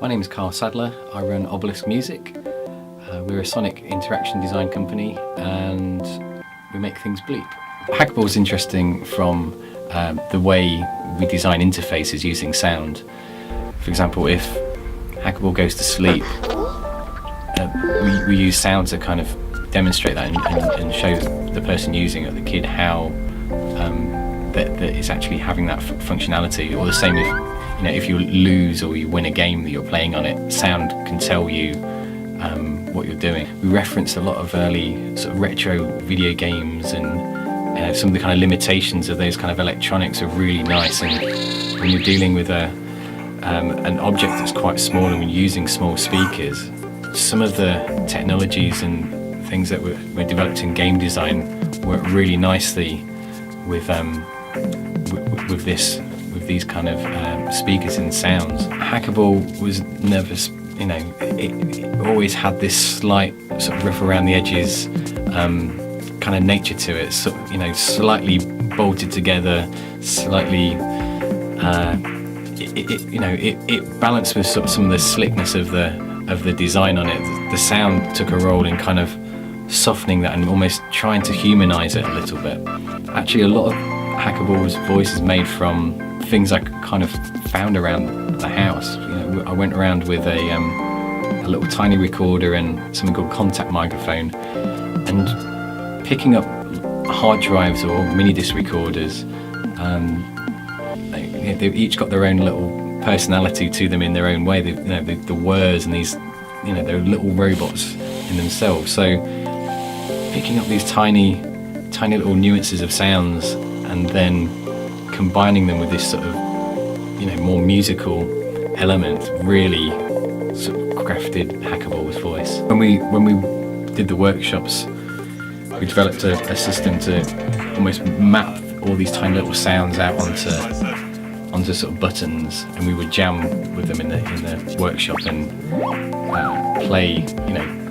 My name is Carl Sadler. I run Obelisk Music. We're a sonic interaction design company and we make things bleep. Hackable is interesting from the way we design interfaces using sound. For example, if Hackable goes to sleep, we use sound to kind of demonstrate that and show the person using it, the kid, how that it's actually having that functionality. Or the same if you lose or you win a game that you're playing on it, sound can tell you what you're doing. We reference a lot of early sort of retro video games, and some of the kind of limitations of those kind of electronics are really nice. And when you're dealing with an object that's quite small and we're using small speakers, some of the technologies and things that were developed in game design work really nicely with these kind of speakers and sounds. Hackable was never, it always had this slight sort of rough around the edges kind of nature to it. So, slightly bolted together, slightly. It balanced with sort of some of the slickness of the design on it. The sound took a role in kind of softening that and almost trying to humanize it a little bit. Actually, a lot of Hackable's voice is made from things I kind of found around the house. I went around with a little tiny recorder and something called contact microphone, and picking up hard drives or mini disc recorders. They've each got their own little personality to them in their own way. The whirs and these, they're little robots in themselves. So picking up these tiny little nuances of sounds and then combining them with this sort of, more musical element really sort of crafted Hackable's voice. When we did the workshops, we developed a system to almost map all these tiny little sounds out onto sort of buttons, and we would jam with them in the workshop and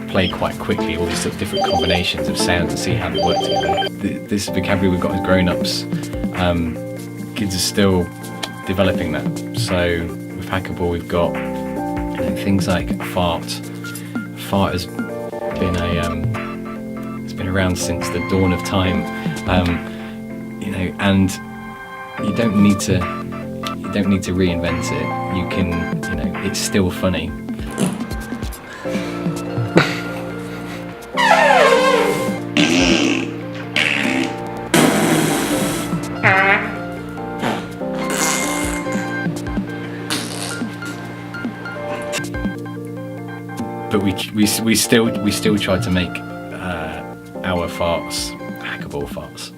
play quite quickly all these sort of different combinations of sounds and see how they work together. This vocabulary we've got as grown-ups, kids are still developing that. So with Hackable we've got things like fart. Fart has been it's been around since the dawn of time, and you don't need to reinvent it. You can, it's still funny. But we still try to make our farts Hackable farts.